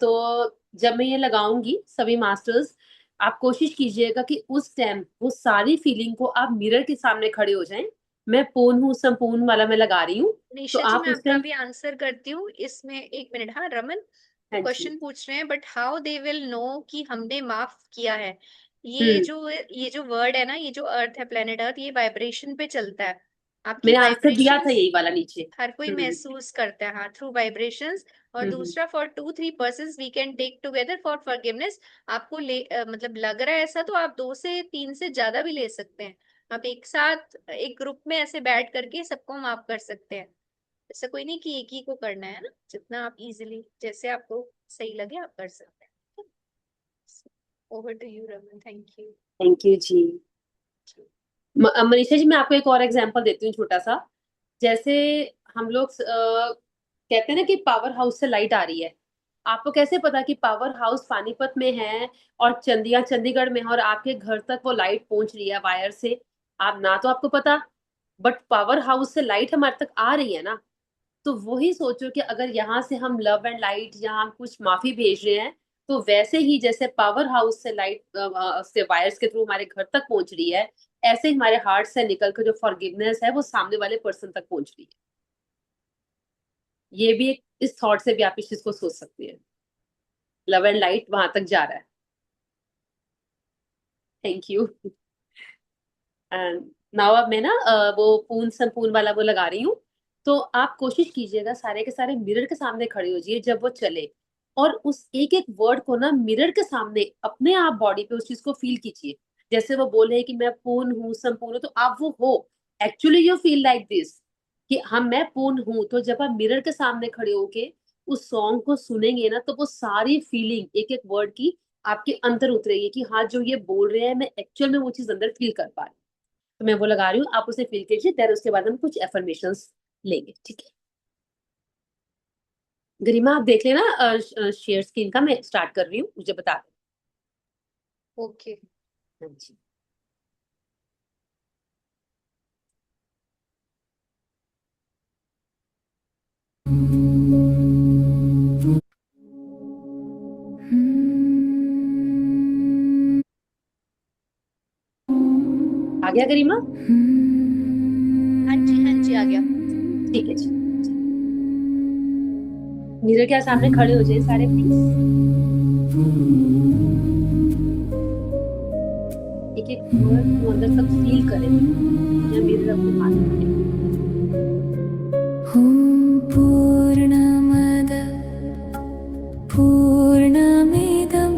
तो जब मैं ये लगाऊंगी सभी मास्टर्स, आप कोशिश कीजिएगा कि उस टाइम वो सारी फीलिंग को आप मिरर के सामने खड़े हो जाएं। मैं पूर्ण हूँ, संपूर्ण वाला मैं लगा रही हूँ। तो निशा जी, आप मैं उस आपका टाइम, भी आंसर करती हूँ इसमें, एक मिनट। हाँ रमन, वो हाँ जी। क्वेश्चन पूछ रहे हैं, but how they will know कि हमने माफ किया है। हम्म। ये जो वर्ड है ना, ये जो अर्थ है, प्लेनेट अर्थ, ये वाइब्रेशन पे चलता है। आपकी मैंने आंसर दिया था वाइब्रेशंस यही वाला नीचे। हर कोई हम्म। महसूस करता है, हाँ, थ्रू वाइब्रेशंस। और हम्म। दूसरा, for 2-3 person we can take together for forgiveness. आपको मतलब लग रहा है ऐसा, तो आप 2 से 3 से ज्यादा भी ले सकते हैं। आप एक साथ एक ग्रुप में ऐसे बैठ करके सबको माफ कर सकते हैं। ऐसा कोई नहीं कि एक ही को करना है ना, जितना आप इजीली जैसे आपको सही लगे आप कर सकते हैं। Over to you, Raman. Thank you. Thank you ji. Manisha ji, मैं आपको एक और एग्जांपल देती हूँ छोटा सा। जैसे हम लोग कहते हैं ना कि पावर हाउस से लाइट आ रही है। आपको कैसे पता कि पावर हाउस पानीपत में है और चंदिया चंडीगढ़ में है और आपके घर तक वो लाइट पहुंच रही है वायर से? आप ना तो आपको पता, बट पावर हाउस से लाइट हमारे तक आ रही है ना। तो वही सोचो कि अगर यहाँ से हम लव एंड लाइट, यहाँ कुछ माफी भेज रहे हैं, तो वैसे ही जैसे पावर हाउस से लाइट से वायर्स के थ्रू हमारे घर तक पहुंच रही है, ऐसे ही हमारे हार्ट से निकल कर जो फॉरगिवनेस है वो सामने वाले पर्सन तक पहुंच रही है। ये भी एक, इस थॉट से भी आप इस चीज को सोच सकते हैं। लव एंड लाइट वहां तक जा रहा है। Thank you. एंड नाउ अब मैं ना वो पूर्ण संपूर्ण वाला वो लगा रही हूँ। तो आप कोशिश कीजिएगा सारे के सारे मिरर के सामने खड़े हो जाइए जब वो चले, और उस एक एक वर्ड को ना मिरर के सामने अपने आप बॉडी पे उस चीज को फील कीजिए। जैसे वो बोले कि मैं पूर्ण हूँ, संपूर्ण हूँ, तो आप वो हो, actually you feel like this कि हम मैं पूर्ण हूँ। तो जब आप मिरर के सामने खड़े होके उस सॉन्ग को सुनेंगे ना, तो वो सारी फीलिंग एक एक वर्ड की आपके अंदर उतरेगी कि हाँ, जो ये बोल रहे हैं मैं एक्चुअल में वो चीज अंदर फील कर पा रही हूँ। तो मैं वो लगा रही हूँ, आप उसे फिल कीजिए, देन उसके बाद हम कुछ एफर्मेशंस लेंगे, ठीक है? गरिमा आप देख लेना शेयर स्क्रीन का, मैं स्टार्ट कर रही हूँ, मुझे बता दें। ओके। हाँ जी। आ गया गरिमा? हाँ जी, हाँ जी, आ गया। ठीक है जी। मिरर के सामने खड़े हो जाए सारे प्लीज। एक एक वर्ड को अंदर तक फील करें, या मिरर अपने हाथ में ले। पूर्णमद पूर्णमिदं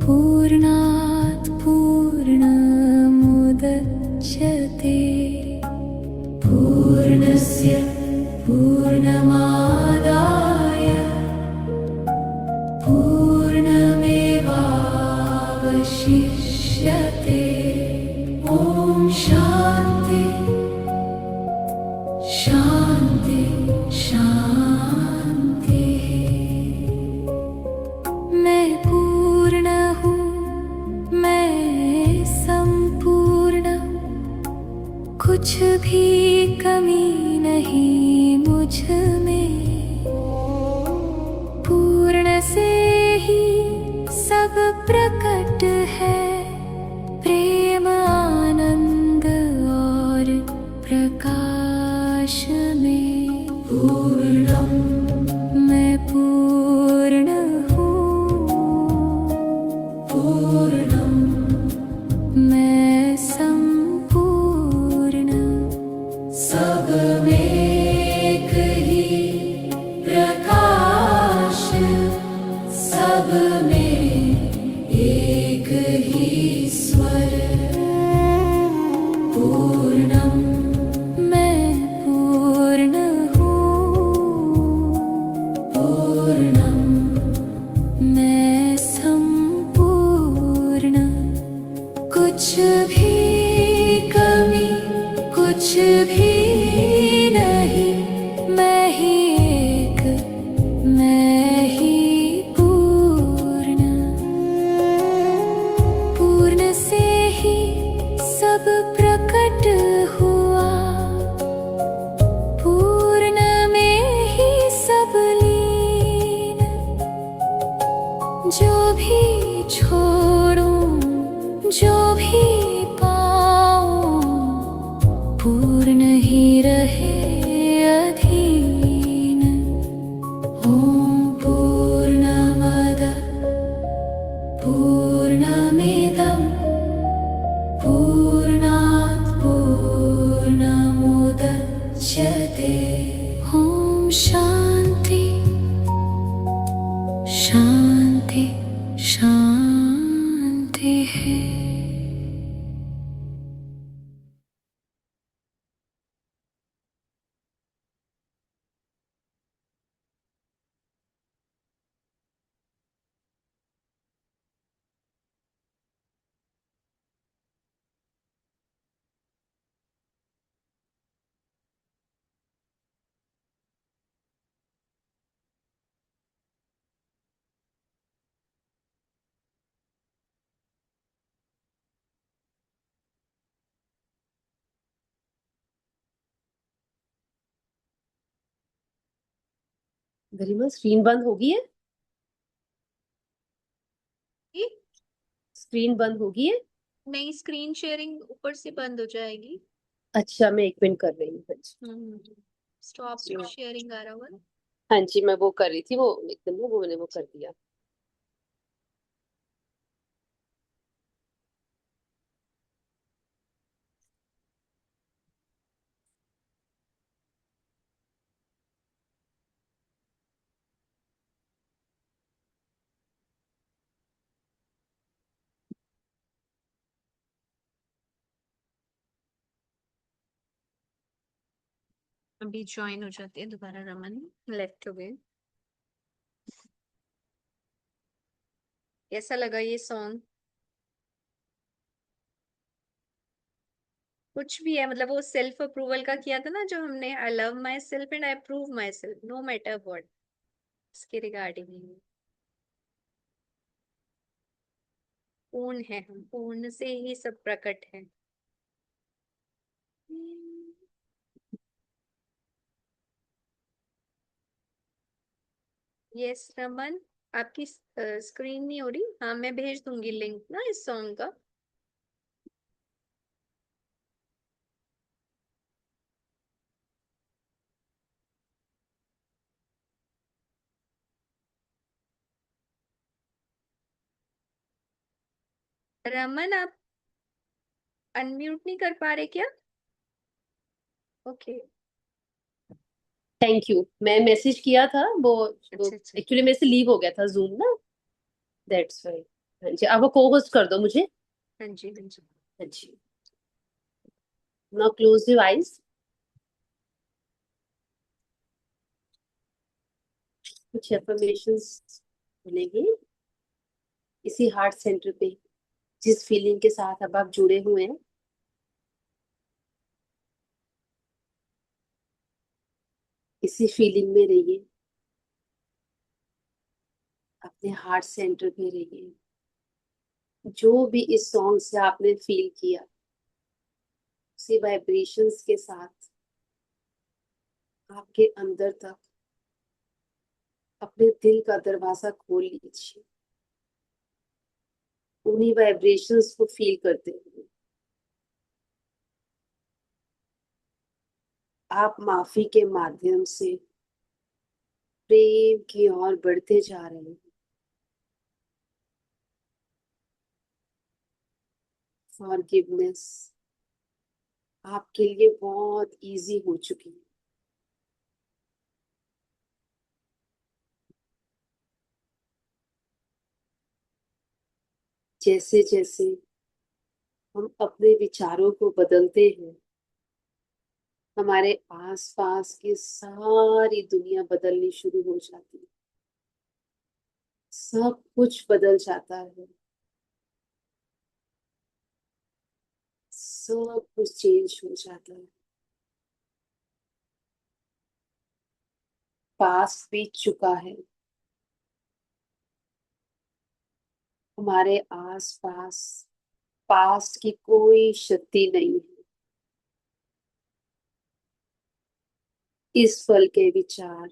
पूर्णात् पूर्णमुदच्यते पूर्णस्य पूर्णमादाय पूर्णमेवावशिष्यते। ॐ शान्ति शान्ति शान्ति। मैं पूर्ण हूँ, मैं संपूर्ण, कुछ भी कमी नहीं मुझ में। पूर्ण से ही सब प्रकट है, प्रेम आनंद और प्रकाश में। पूर्णम मैं पूर्ण हूँ, पूर्णम मैं संपूर्ण, सब में एक ही प्रकाश, सब में एक ही स्वर। पूर्णम मैं पूर्ण हूँ, पूर्णम मैं संपूर्ण, कुछ भी कमी कुछ भी नहीं, मैं ही एक, मैं ही पूर्ण। पूर्ण से ही सब प्रकट हुआ, पूर्ण में ही सब लीन। जो भी छोड़ूं, जो भी पाऊं, पूर्ण ही रहे अधीन। ॐ पूर्णमद पूर्णमिदं पूर्णात् पूर्णमुदच्यते। ॐ शान्ति शान्ति शान्ति है। गरिमा स्क्रीन बंद होगी है? ये स्क्रीन बंद होगी है? नई स्क्रीन शेयरिंग ऊपर से बंद हो जाएगी। अच्छा, मैं एक मिनट कर रही हूँ। हाँ जी। स्टॉप शेयरिंग आ रहा होगा। हाँ जी, मैं वो कर रही थी, वो एकदम वो मैंने वो कर दिया। अभी ज्वाइन हो जाते हैं दोबारा, रमन लेफ्ट हो गए। कैसा लगा ये सॉन्ग? कुछ भी है, मतलब वो सेल्फ अप्रूवल का किया था ना जो हमने, I love myself and I approve myself no matter what, इसके रिगार्डिंग। पूर्ण है, हम पूर्ण से ही सब प्रकट है। यस रमन, आपकी स्क्रीन नहीं हो रही। हाँ, मैं भेज दूंगी लिंक ना इस सॉन्ग का। रमन, आप अनम्यूट नहीं कर पा रहे क्या? ओके। थैंक यू, मैं मैसेज किया था वो अच्छा अच्छा। एक्चुअली मेरे से लीव हो गया था जूम ना, दैट्स वाई। हाँ जी, अब वो को होस्ट कर दो मुझे। हाँ जी हाँ जी। हाँ जी। Now close your eyes. कुछ एफर्मेशंस बोलेंगे इसी हार्ट सेंटर पे, जिस फीलिंग के साथ अब आप जुड़े हुए हैं। इसी फीलिंग में रहिए, अपने हार्ट सेंटर पे रहिए। जो भी इस सॉन्ग से आपने फील किया, उसी वाइब्रेशंस के साथ आपके अंदर तक अपने दिल का दरवाजा खोल लीजिए, उन्हीं वाइब्रेशंस को फील करते हुए आप माफी के माध्यम से प्रेम की ओर बढ़ते जा रहे हैं। फॉरगिवनेस आपके लिए बहुत इजी हो चुकी है। जैसे जैसे हम अपने विचारों को बदलते हैं, हमारे आसपास की सारी दुनिया बदलनी शुरू हो जाती है। सब कुछ बदल जाता है, सब कुछ चेंज हो जाता है। पास्ट बीत चुका है, हमारे आसपास पास्ट की कोई शक्ति नहीं है। इस पल के विचार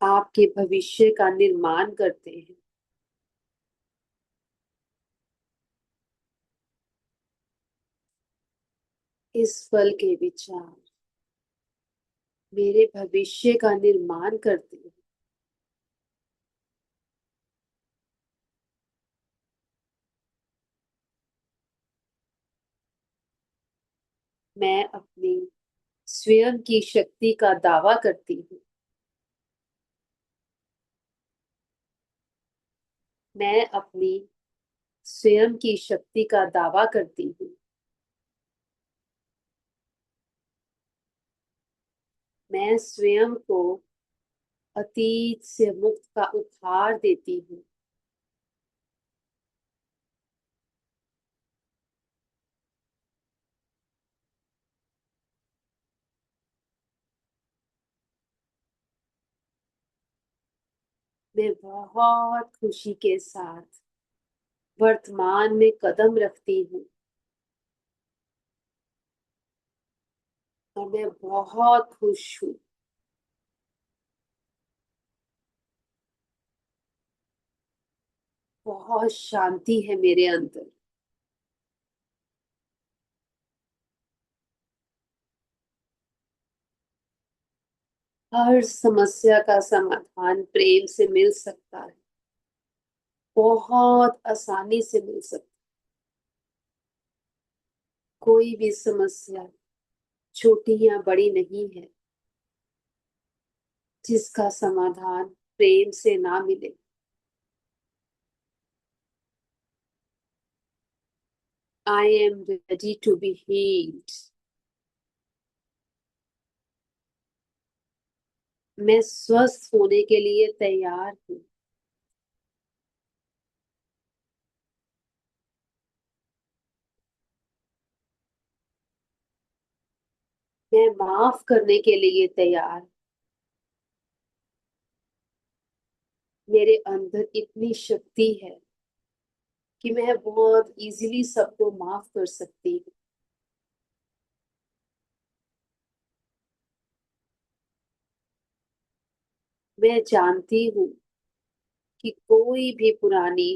आपके भविष्य का निर्माण करते हैं। इस पल के विचार मेरे भविष्य का निर्माण करते हैं। मैं अपनी स्वयं की शक्ति का दावा करती हूँ। मैं अपनी स्वयं की शक्ति का दावा करती हूँ। मैं स्वयं को अतीत से मुक्त का उपहार देती हूँ। मैं बहुत खुशी के साथ वर्तमान में कदम रखती हूँ, और मैं बहुत खुश हूँ। बहुत शांति है मेरे अंदर। हर समस्या का समाधान प्रेम से मिल सकता है, बहुत आसानी से मिल सकता है। कोई भी समस्या छोटी या बड़ी नहीं है जिसका समाधान प्रेम से ना मिले। I am ready to be healed. मैं स्वस्थ होने के लिए तैयार हूँ। मैं माफ करने के लिए तैयार। मेरे अंदर इतनी शक्ति है कि मैं बहुत इजीली सबको माफ कर सकती हूँ। मैं जानती हूँ कि कोई भी पुरानी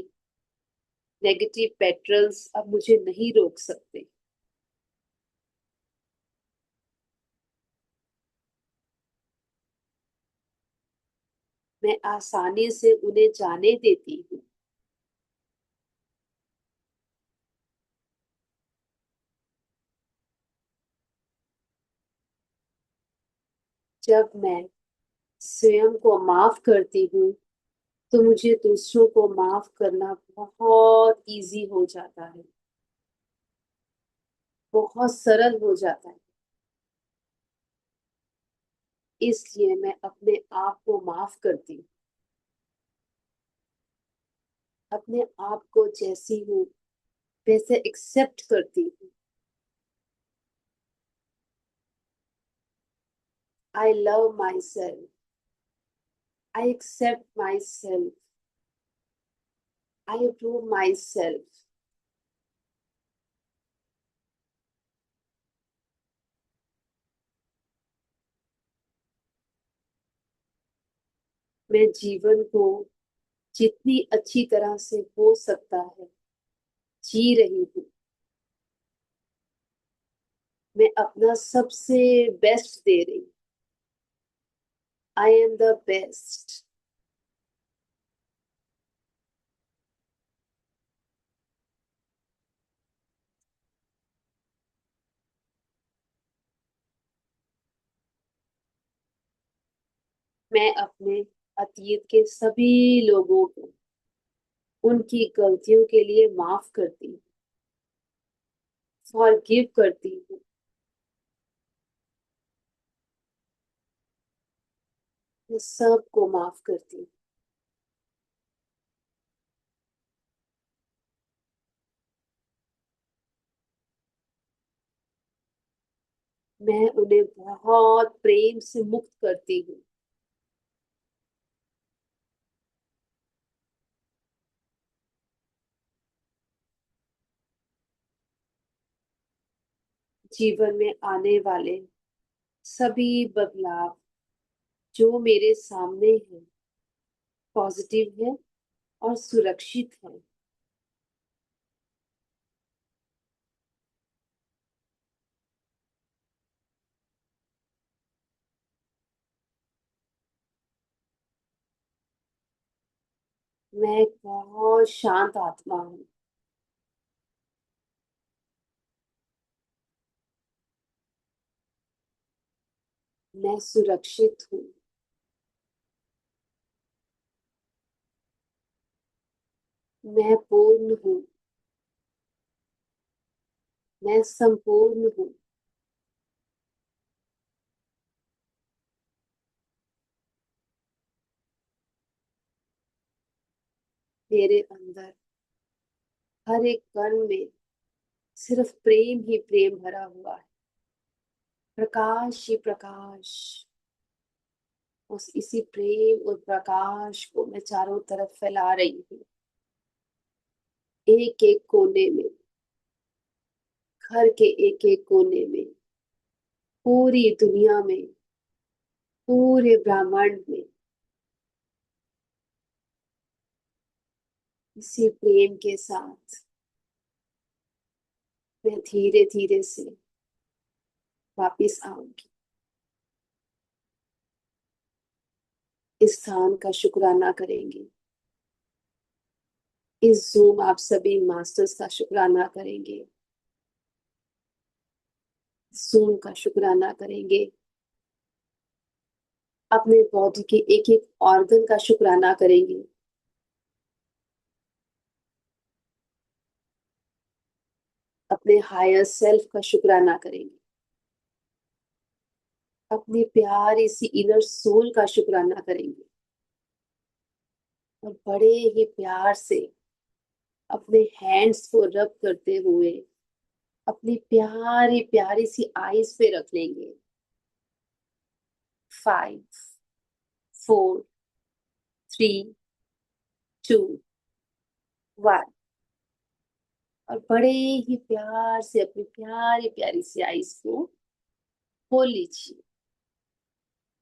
नेगेटिव पैटर्न्स अब मुझे नहीं रोक सकते। मैं आसानी से उन्हें जाने देती हूँ। जब मैं स्वयं को माफ करती हूँ तो मुझे दूसरों को माफ करना बहुत इजी हो जाता है, बहुत सरल हो जाता है। इसलिए मैं अपने आप को माफ करती हूँ, अपने आप को जैसी हूँ वैसे एक्सेप्ट करती हूँ। I love myself, I accept myself, I approve myself. मैं जीवन को जितनी अच्छी तरह से हो सकता है जी रही हूँ। मैं अपना सबसे बेस्ट दे रही हूँ। I am the best. मैं अपने अतीत के सभी लोगों को उनकी गलतियों के लिए माफ करती हूँ, फॉरगिव करती हूँ। मैं सबको माफ करती हूँ। मैं उन्हें बहुत प्रेम से मुक्त करती हूँ। जीवन में आने वाले सभी बदलाव जो मेरे सामने हैं पॉजिटिव है और सुरक्षित है। मैं एक बहुत शांत आत्मा हूँ। मैं सुरक्षित हूँ। मैं पूर्ण हूँ। मैं संपूर्ण हूँ। मेरे अंदर हर एक कण में सिर्फ प्रेम ही प्रेम भरा हुआ है, प्रकाश ही प्रकाश। उस इसी प्रेम और प्रकाश को मैं चारों तरफ फैला रही हूँ, एक एक कोने में, घर के एक एक कोने में, पूरी दुनिया में, पूरे ब्रह्मांड में। इसी प्रेम के साथ मैं धीरे धीरे से वापिस आऊंगी। इस स्थान का शुक्राना करेंगे। इस जूम आप सभी मास्टर्स का शुक्राना करेंगे। जूम का शुक्राना करेंगे। अपने बॉडी के एक एक ऑर्गन का शुक्राना करेंगे। अपने हायर सेल्फ का शुक्राना करेंगे। अपनी प्यारी सी इनर सोल का शुक्राना करेंगे। और बड़े ही प्यार से अपने हैंड्स को रब करते हुए अपनी प्यारी प्यारी सी आईज पे रख लेंगे। 5, 4, 3, 2, 1। और बड़े ही प्यार से अपनी प्यारी प्यारी सी आईज को खोल लीजिए।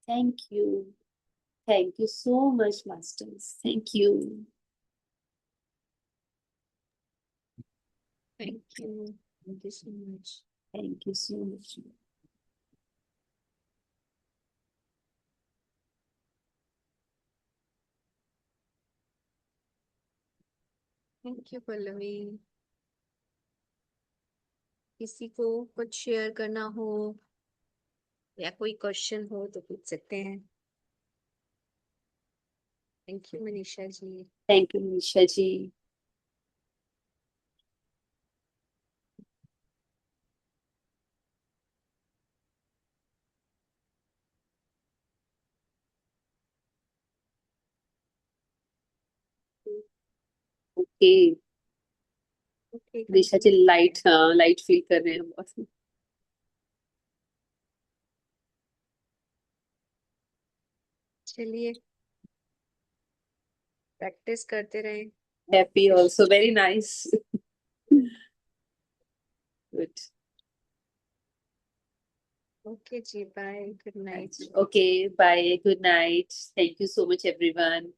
Thank you. Thank you so much masters, thank you. Thank you so much. Thank you so much. Thank you Pallavi. किसी को कुछ शेयर करना हो या कोई क्वेश्चन हो तो पूछ सकते हैं। Thank you Manisha ji. Thank you Nisha ji. Okay. Okay Nisha ji continue. Light, हाँ लाइट फील कर रहे हैं बहुत। चलिए प्रैक्टिस करते रहे। Happy also, very nice. Good. Okay ji, bye, good night. Okay, bye, good night. Thank you so much everyone.